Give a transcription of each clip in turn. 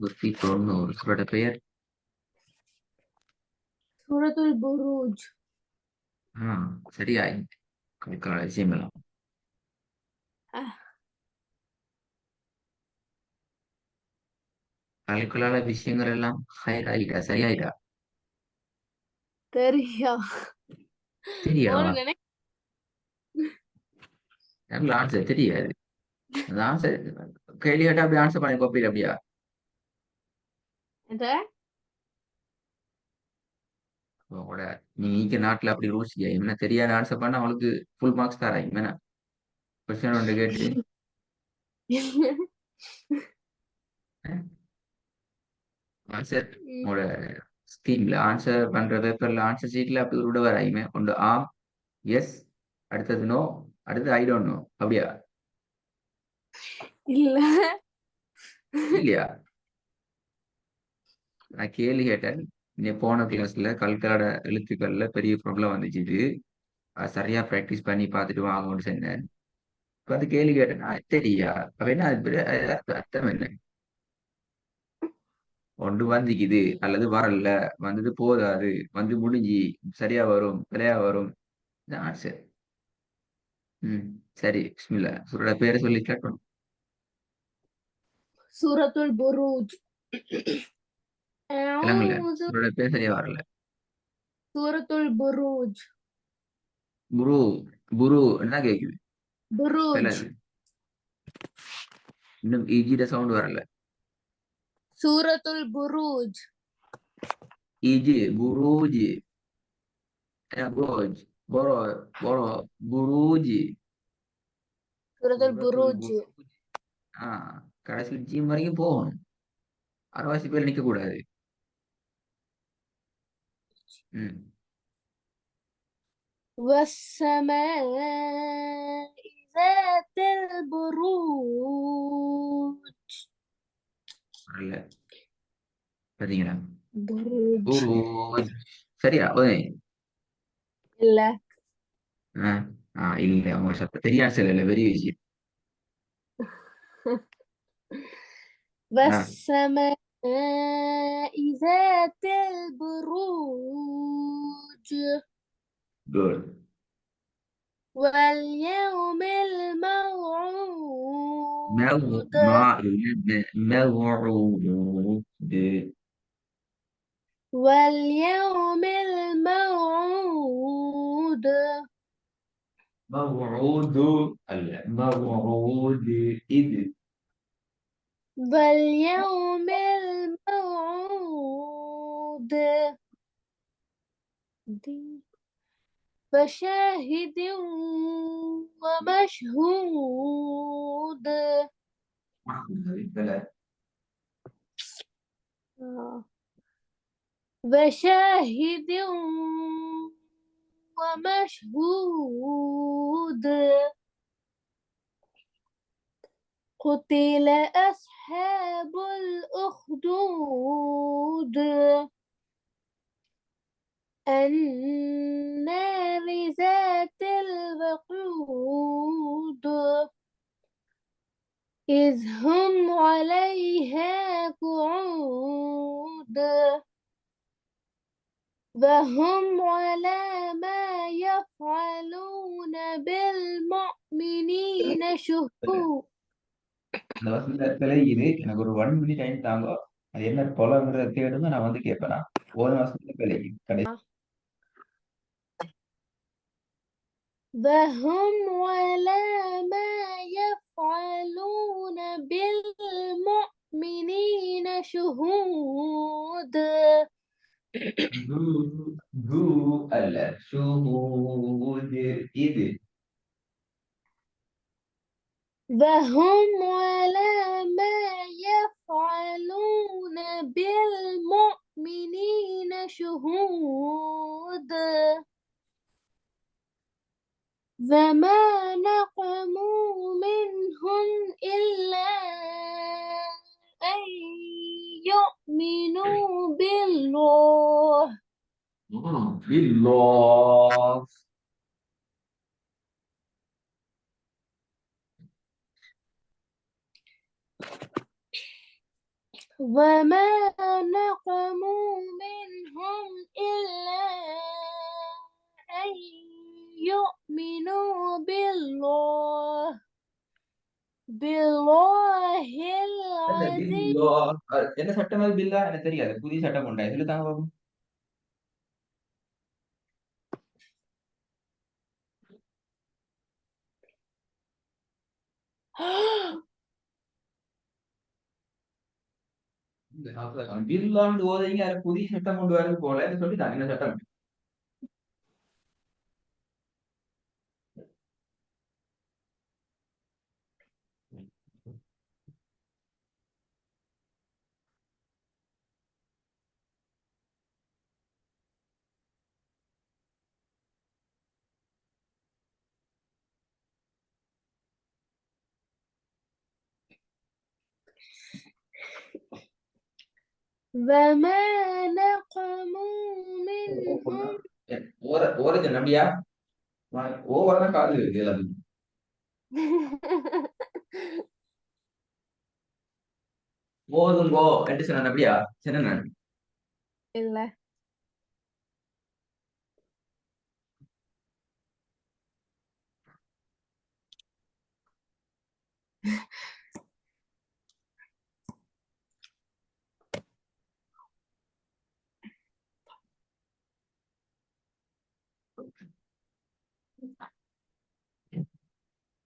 190 சூரோட பெயர். சூரத்துல் புரூஜ். சரியா கல்கலால விஷயம் எல்லாம். கல்கலால விஷயங்கள் எல்லாம் ஹைராயிட்டா சரியாயிட்டா தெரியா தெரியாவா? ஒரு நினை நல்ல ஆன்சர் தெரியாது. அந்த ஆன்சர் கேள்வி கேட்டா அப்படி ஆன்சர் பண்ணி கோப்பீங்க அப்படியா? என்ற உங்களோட நீங்க நாட்டுல அப்படி ரூல்ஸ் இல்லையா? என்ன தெரியாத ஆன்சர் பண்ணா அவளுக்கு ஃபுல் மார்க்ஸ் தராங்க. என்ன கொஸ்டின் ஒன்று கேட்டு ஆன்சர் உங்களோட ஸ்கீம்ல ஆன்சர் பண்ற பேப்பர்ல ஆன்சர் ஷீட்ல அப்படி விட வராயுமே ஒன்று ஆம், எஸ், அடுத்தது நோ, அடுத்து ஐ டோன்ட் நோ அப்படியா? இல்ல இல்லையா? நான் கேள்வி கேட்டேன். நீ போன கிளாஸ்ல கல்கலோட எழுத்துக்கள்ல பெரிய ப்ராப்ளம் வந்துச்சு. அது சரியா பிராக்டிஸ் பண்ணி பார்த்துட்டு வாங்கன்னு சொன்னேன். இப்ப அந்த கேள்வி கேட்டேன். தெரியா அப்ப என்ன அது அர்த்தம் என்ன? ஒன்று வந்துக்குது அல்லது வரல, வந்தது போதாது, வந்து முடிஞ்சு சரியா வரும் பிழையா வரும். ஆன்சர். சரி பிஸ்மில்லா சூரோட பேரை சொல்லி கேட்கணும். சூரத்துல் புரூஜ். இல்லைங்கள சூரோட பேர் சரியா வரல. சூரத்துல் புரூஜ். குரு குரு என்ன கேக்குது? புரூஜ். இன்னும் ஈஜிட சவுண்ட் வரல. சூரத்துல் புரூஜ். ஈஜி குருஜி புரோஜ் போரோ போரோ குருஜி சூரத்துல் சூரத்துல் புரூஜ். குருஜி. கடைசியில் ஜீம் வரைக்கும் போகணும். அரைவாசி பேர் நிக்க கூடாது. والسماء ذات البروج. இல்ல பாத்தீங்களா? புரூஜ் புரூஜ் சரியா? ஓய் இல்ல. இல்ல அவங்க சத்த தெரியாது இல்ல பெரிய விஷயம். والسماء ذات البروج. குட். واليوم الموعود. موعود. واليوم الموعود. موعود الموعود إذ. واليوم الموعود. وشاهد ومشهود. وشاهد ومشهود. قتل أصحاب الأخدود. النار ذات الوقود. إذ هم عليها قعود. وهم على ما يفعلون بالمؤمنين شهود. அந்த வசனத்துல பிழையுது. எனக்கு ஒரு 1 minute டைம் தாங்க. அது என்ன கொலைங்கிறத தேடுங்க, நான் வந்து கேட்பேனா. ஒரு வசனத்துல பிழையுது கடைசி. وهم على ما يفعلون بالمؤمنين شهود. ذو அல்ல ஷுஹூத் இது. وهم على ما يفعلون بالمؤمنين شهود. وما نقموا منهم إلا أن يؤمنوا بالله. بالله. وما نقموا منهم إلا أن يؤمنوا بالله அந்த العزيز. பில்லா என்ன சட்டம் அது பில்லா எனக்கு தெரியாது புதிய சட்டம் உண்டா இதுல தாங்க பாப்போம். பில்லாண்டு ஓதைங்க அது புதிய சட்டம் கொண்டு வரது போல சொல்லிட்டாங்க என்ன சட்டம். وما نقموا منهم. ஓரது நம்பியா ஓவரதான் காது இருக்கு எல்லாத்துக்கும். ஓதுங்கோ என்று சொன்ன நம்பியா சொன்ன நான். இல்ல.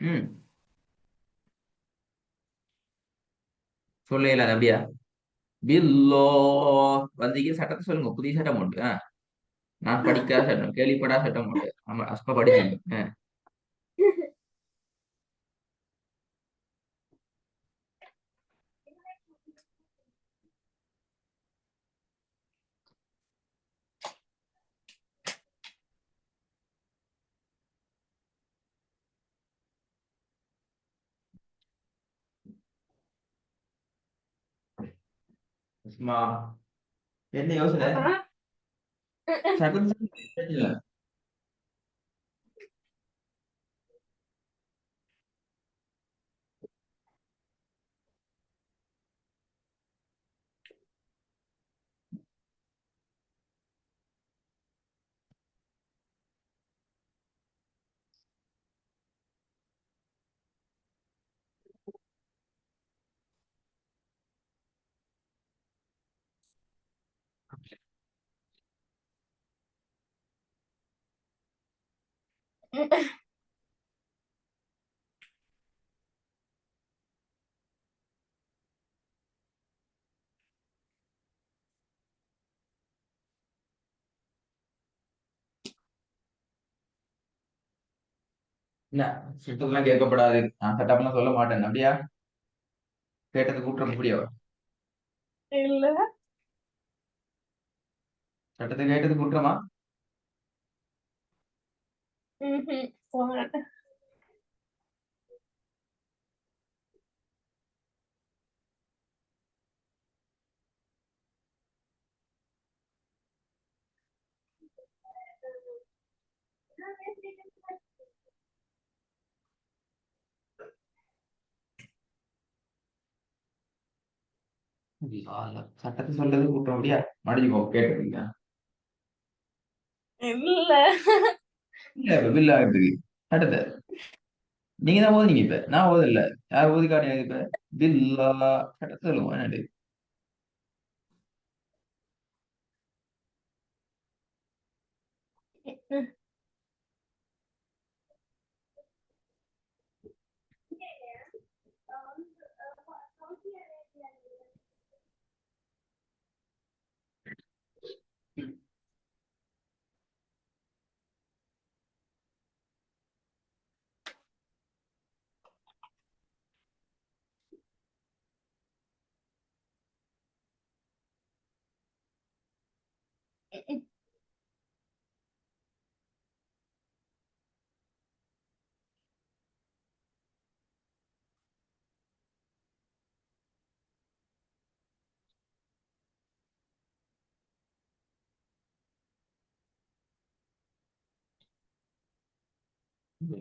ம் சொல்ல இயலாது அப்படியா. பில்லோ வந்தீங்க சட்டத்தை சொல்லுங்க புதிய சட்டம் உண்டு. நான் படிக்காத சட்டம் கேள்விப்படாத சட்டம் உண்டு. ஆமா அஸ்பா படிச்சீங்க. சும்மா என்ன யோசனை சட்டம் இல்ல. என்ன சட்டத்தெல்லாம் கேட்கப்படாது நான் சட்டம்லாம் சொல்ல மாட்டேன் அப்படியா கேட்டது கூட்டுற முடியா இல்ல. சட்டத்தை கேட்டது குற்றமா. போங்க. சட்டத்தை சொல்றது குற்றம் அப்படியா மடிச்சுக்கோ கேட்டதுங்க. இல்ல. இல்ல இப்ப பில் ஆகிறதுக்கு சட்டத்தை நீங்க தான் ஓதுனீங்க இப்ப நான் ஓதல யார் ஓதி காட்டினது இப்ப பில்லா சட்டத்தை சொல்லுவோம் என்னது.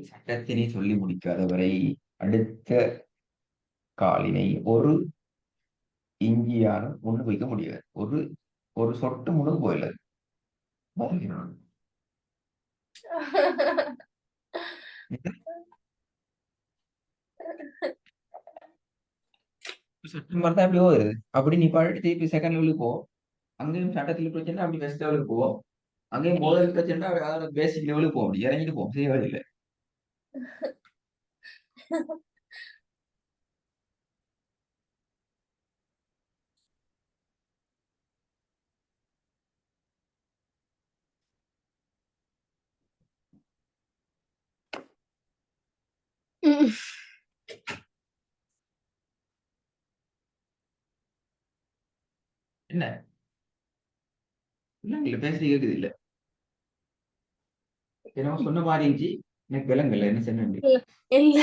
சட்டத்தினை சொல்லி முடிக்காதவரை அடுத்த காலினை ஒரு இஞ்சியாலும் ஒண்ணு வைக்க முடியாது. ஒரு ஒரு சொட்டு முழுது போயில செப்டம்பர் தான் எப்படி வருது. அப்படி நீ பாட்டு திருப்பி செகண்ட் லெவலுக்கு போ. அங்கேயும் சட்டத்தில் பிரச்சனை, அப்படி ஃபர்ஸ்ட் லெவலுக்கு போ. அங்கேயும் போதல் பிரச்சனை, அதோட பேசிக் லெவலுக்கு போக முடியும். இறங்கிட்டு போகும் சரி வழியில. என்ன இல்ல இல்ல பேசி கேக்குது இல்ல. ஏன்னா சொன்ன மாதிரி இருந்துச்சு. எனக்கு விலங்கல்ல என்ன சொன்னேன். இல்ல இல்ல.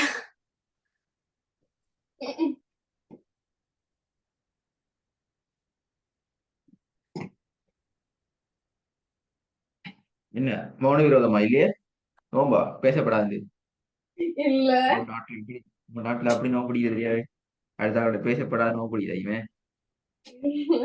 என்ன மௌன விரோதமா இல்லையே. நோம்பா பேசப்படாது. இல்ல உங்க நாட்டுல இப்படி, உங்க நாட்டுல அப்படி நோம்பு பிடிக்கிறது தெரியாது. அடுத்த பேசப்படாத நோம்பு பிடிக்கிறா இவன். இல்ல.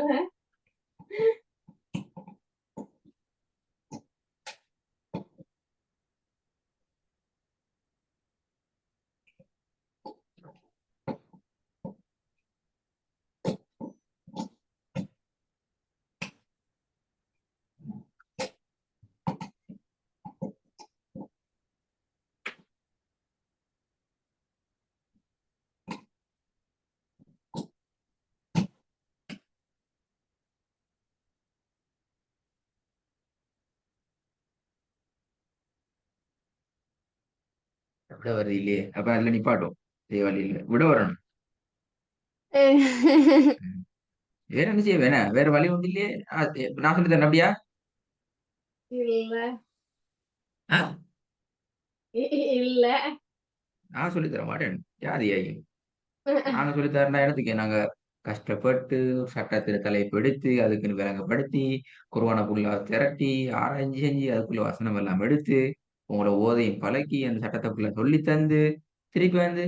விட வருது இல்லையே. அப்ப அதுல நிப்பாட்டும். வழி இல்ல விட வரணும். வேற என்ன செய்ய வேணா வேற வழி ஒன்று இல்லையே. நான் சொல்லி தரேன் அப்படியா. இல்ல ஆ, இல்ல. நான் சொல்லி தர மாட்டேன். யாரு ஐயா நாங்க சொல்லி தரேன் இடத்துக்கு நாங்க கஷ்டப்பட்டு சட்டத்துல தலைப்படுத்தி அதுக்குன்னு விளங்கப்படுத்தி குர்ஆனுக்குள்ள திரட்டி ஆராய்ச்சி செஞ்சு அதுக்குள்ள வசனம் எல்லாம் எடுத்து உங்களோட ஓதையும் பழக்கி அந்த சட்டத்துக்குள்ள சொல்லி தந்து திருப்பி வந்து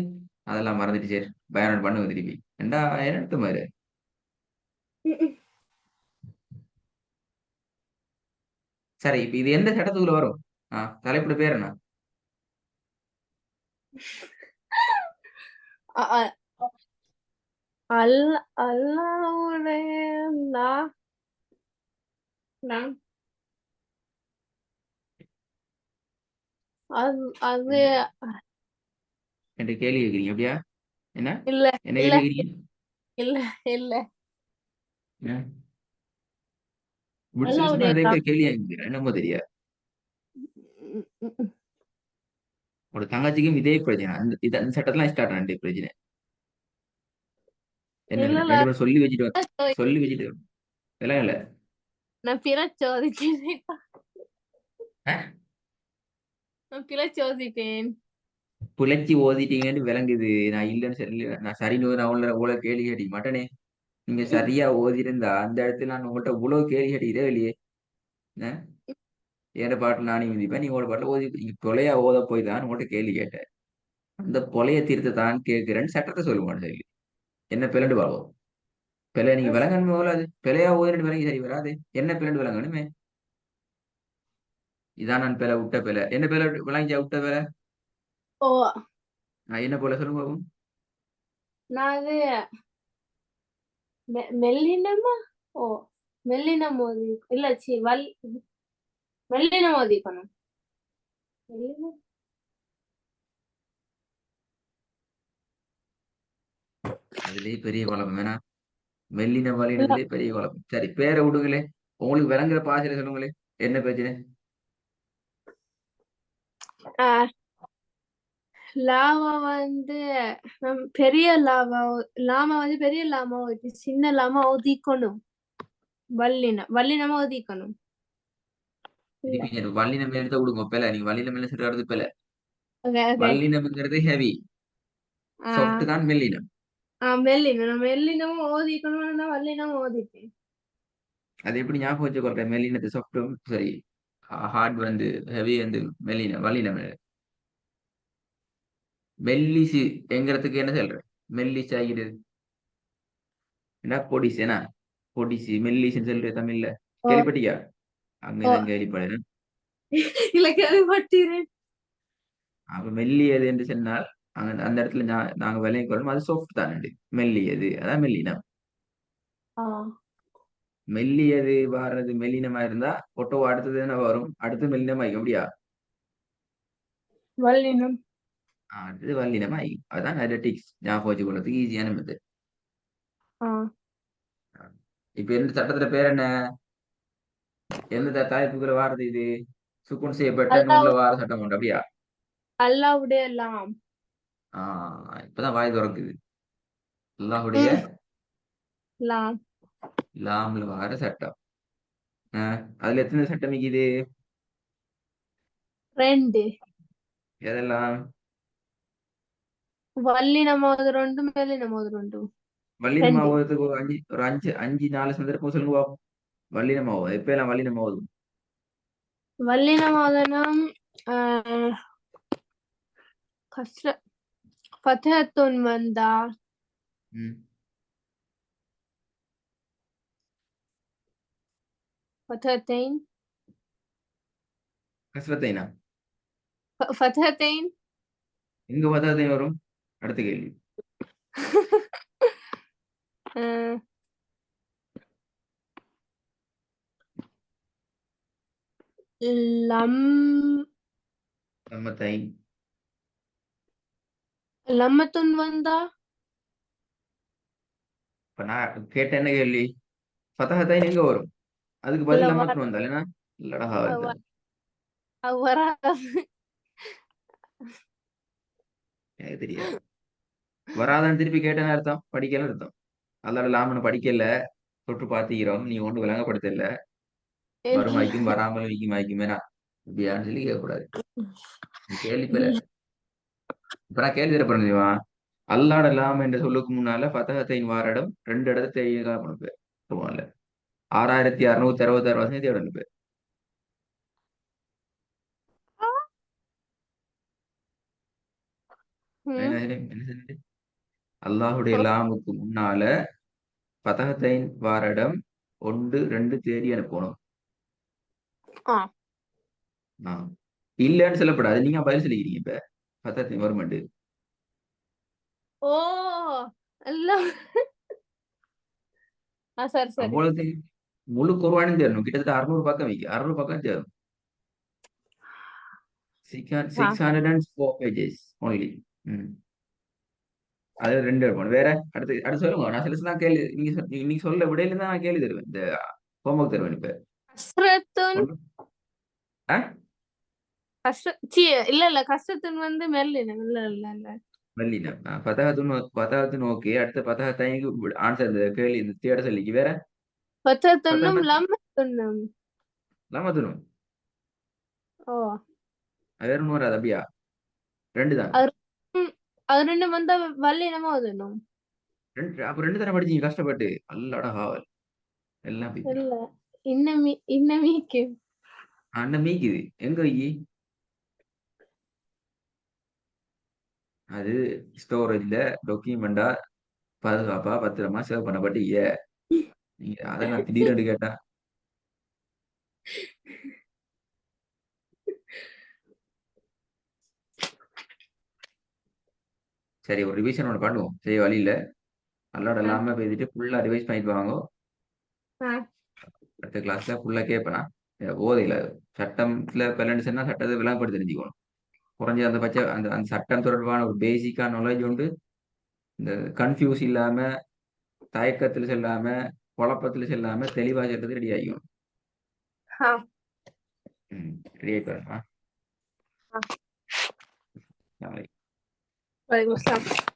அதெல்லாம் மறந்துட்டு சரி பயணம் பண்ணுங்க திருப்பி ஏண்டா எடுத்த மாதிரி. சரி இப்ப இது எந்த சட்டத்துக்குள்ள வரும். தலைப்போட பேர் என்ன. அ- அ- அல்லாஹ்வுடைய நா- நா- அது என்று என்று கேள்வி கேட்கிறீங்க அப்படியா. என்ன இல்ல என்ன இல்ல கேள்வி கேட்கிறீங்க. இல்ல இல்ல. என்ன? விடுச்சு சும்மா அல்லாஹ்வுடைய அதே கேள்வி கேட்கிறேன் என்னமோ தெரியாது. ஒரு தங்கச்சிக்கும் இதே பிரச்சனை அந்த சட்டத்துல ஸ்டார்ட் ஆன பிரச்சனை. என்ன இல்ல இல்ல. ரெண்டு பேரும் சொல்லி வச்சுட்டு சொல்லி வச்சுட்டு விலகல இல்ல. நான் பிரச்சோதிக்கிறேன். நான் பிரச்சோதித்தேன். புலைச்சி ஓதிட்டீங்கன்னு விளங்குது. நான் இல்லைன்னு சரி நான் சரின்னு நான் உங்களை கேள்வி கேட்டிக்க மாட்டேனே. நீங்க சரியா ஓதிருந்தா அந்த இடத்துல நான் உங்கள்கிட்ட இவ்வளவு கேள்வி கேட்டதே இல்லையே. அஹ் என் பாட்டுல நானே மிதிப்பேன் நீ உங்களோட பாட்டுல ஓதி நீங்க தொலையா ஓத போய் தான் உங்கள்கிட்ட கேள்வி கேட்டேன். அந்த பொலைய தீர்த்து தான் கேட்கிறேன்னு சட்டத்தை சொல்ல மாட்டேன் சொல்லி என்ன பிளண்டு பாவம். பிள்ளை நீங்க விளங்கணும் போல அது பிள்ளையா ஓதிட்டு விளங்கி சரி வராது. என்ன பிளண்டு விளங்கணுமே. இதான் நான் பிள்ளை விட்ட பிள்ளை என்ன பிள்ளை விளங்கிச்சா விட்ட பிள்ளை. ஓ என்ன போல சொல்லுங்க பாப்போம். நான் அது மெல்லினமா. ஓ மெல்லினம் ஓதி இல்ல சி மெல்லினம் ஓதிக்கணும். மெல்லினம். அதுலயே பெரிய குழப்பம் வேணா. மெல்லின இல்ல வலினதுலயே பெரிய குழப்பம். சரி பேரை விடுங்களே. உங்களுக்கு விளங்குற பாசையில சொல்லுங்களே. என்ன பிரச்சனை. லாவா வந்து பெரிய லாவா லாமா வந்து பெரிய லாமா ஓதி சின்ன லாமா ஓதிக்கணும். வல்லினமா ஓதிக்கணும். இல்ல திருப்பி வல்லினம் எடுத்த விடுங்க பிள்ளை நீங்க வல்லினம் மேல சொல்றது பிள்ளை. Okay okay. வல்லினம்ங்கிறது ஹெவி. ஆஹ் சாஃப்ட் தான் மெல்லினம். மெல்லினம் நான் மெல்லினமும் ஓதிக்கணும் நான் வல்லினமும் ஓதிப்பேன். அது எப்படி ஞாபகம் வச்சுக்கொள்றேன். மெல்லினத்து சாஃப்டும் சரி. ஹார்ட் வந்து ஹெவி வந்து மெல்லினம் வல்லினம். மெல்லிசு எங்கிறதுக்கு என்ன சொல்றேன். மெல்லிசு ஆகிறது என்ன பொடிஸ் என்ன பொடிசி மெல்லிஸ்ன்னு சொல்ற தமிழ்ல ஓ கேள்விப்பட்டியா? ஓ அங்கதான் கேள்விப்படணும். இல்ல கேள்விப்பட்டீரேன். அப்ப மெல்லியது என்று சொன்னால் அந்த இடத்துல நாங்க விலையை கொள்ளணும் அது சாஃப்ட் தானே. மெல்லியது அதான் மெல்லினம். ஆ மெல்லியது வாடுறது மெல்லினமா இருந்தா ஒட்டோ அடுத்தது என்ன வரும்? அடுத்து மெல்லினமா அப்படியா? வல்லினம். அடுத்தது வல்லினமா அதான் அனலிட்டிக்ஸ் ஞாபகம் வச்சுக்கொள்றதுக்கு ஈஸியான மெத்தட். ஆ இப்ப எந்த சட்டத்துல பேர் என்ன? எந்த தலைப்புக்குள்ள வாரது இது? சுக்குன் செய்யப்பட்ட அல்லாஹ் நூல்ல வார சட்டம் உண்டு அப்படியா? அல்லாஹ்வுடைய எல்லாம். இப்பதான் வாய் திறக்குது. அல்லாஹுடைய ம் லாம் லாம்ல வார சட்டம். அதுல எத்தனை சட்டம் இருக்குது? ரெண்டு. எதெல்லாம்? வல்லினமாவது ரெண்டு மெல்லினமாவது ரெண்டு. ரெண்டு வல்லினமாவதுக்கு ஒரு அஞ்சு அஞ்சு நாலு சந்தர்ப்பம் சொல்லுங்க பாப்போம். வல்லினமாவது எப்ப எல்லாம் வல்லினமாவது? வல்லினமாவதனம் கஸ்ர ஃபத்ஹத்துன் வந்தா ம். ஃபத்ஹத்தைன் கஸ்ரத்தைனா ஃபத்ஹத்தைன் எங்க பதாதை வரும்? அடுத்த கேள்வி. லம் நம்ம தை லம்மத்துன் வந்தா இப்ப நான் கேட்ட என்ன கேள்வி? ஃபதஹத்தைன் எங்க வரும்? அதுக்கு பதில் இல்ல லம்மத்துன்னு வந்தால் என்ன? இல்லடா வருது. வராது. எனக்கு தெரியாது. வராதான்னு திருப்பி கேட்டேன்னு அர்த்தம் படிக்கல அர்த்தம். அதோட லாமன்னு படிக்கல தொட்டு பாத்துக்கிறோம் நீ ஒன்று விளங்கப்படுத்தல. வரும் வாய்க்கும் வராமல் வைக்கும் வாய்க்கும் வேணா இப்படியான்னு சொல்லி கேட்கக்கூடாது. நீ கேள்விப்பல இப்ப நான் கேள்வி தரப்போறேன் தெரியுமா? அல்லாட லாம் என்ற சொல்லுக்கு முன்னால ஃபதஹத்தைன் வாரடம் 2 இடத்தை பண்ணுவேன். 6666 வசனம் தேவை அனுப்பு. என்ன சொன்னது? அல்லாஹுடைய லாமுக்கு முன்னால ஃபதஹத்தைன் வாரடம் 1 2 தேடி அனுப்பணும். இல்லன்னு சொல்லப்படாது. நீங்க பதில் சொல்லிக்கிறீங்க இப்ப. ஃபதஹத்தைன் வருமாண்டு. ஓ எல்லாம் சரி சரி. அவ்வளவு முழு குர்ஆனும் தேடணும். கிட்டத்தட்ட 600 பக்கம் வைக்க 600 பக்கம் தேடணும். 604 பேஜஸ் ஒன்லி. அது 2 இருக்கணும். வேற அடுத்து சொல்லுங்க. நான் சில தான் கேள்வி நீங்க சொல்ல விடையில தான் நான் கேள்வி தருவேன். இந்த ஹோம்ஒர்க் தருவேன் இப்ப. கஸ்ரத்துன் ஆ? இல்ல இல்ல கஸ்ரத்துன் வந்து மெல்லினம். இல்ல இல்ல இல்ல வல்லினம். ஃபதஹத்துன் ஓகே. அடுத்து ஃபதஹத்தைனுக்கு ஆன்சர் இந்த கேள்வி இந்த தேட சொல்லிக்கு வேற ஃபத்ஹத்துன்னும் ஃபதஹத் லம்மத்துன்னும். லமதுனும் ஓ அது வேற ஒன்றும் வராது அப்படியா? 2 தான். அது அது ரெண்டும் வந்தா வல்லினமா ஓதணும். அப்ப 2 தானே படிச்சீங்க கஷ்டப்பட்டு. அல்லடா ஹாவல் எல்லாம் போய் இல்ல இன்னமீக்கு அண்ணன் மீக்குது எங்க வை? அது ஸ்டோரேஜ்ல டாக்குமெண்டா பாதுகாப்பா பத்திரமா சேவ் பண்ணப்பட்டு நீங்க அதெல்லாம் திடீர்னு கேட்டா சரி ஒரு ரிவிஷன் ஒன்று பண்ணுவோம். சரி வழி இல்ல. அல்லாட இல்லாம பேசிட்டு ஃபுல்லா ரிவைஸ் பண்ணிட்டு வாங்க. அடுத்த கிளாஸ்ல ஃபுல்லா கேட்பேனா போதையில சட்டம்ல பலன்னு சொன்னா சட்டத்தை விளங்கப்படுத்தி தெரிஞ்சுக்கணும். குறைஞ்ச அந்த பட்ச அந்த அந்த சட்டம் தொடர்பான ஒரு பேசிக்கான நாலேஜ் உண்டு. இந்த கன்ஃபியூஸ் இல்லாம தயக்கத்துல செல்லாம குழப்பத்துல செல்லாம தெளிவா சொல்றது ரெடி ஆகிக்கும். ரெடி ஆயிட்டு வரணுமா? வலைக்கும் அஸ்ஸலாம்.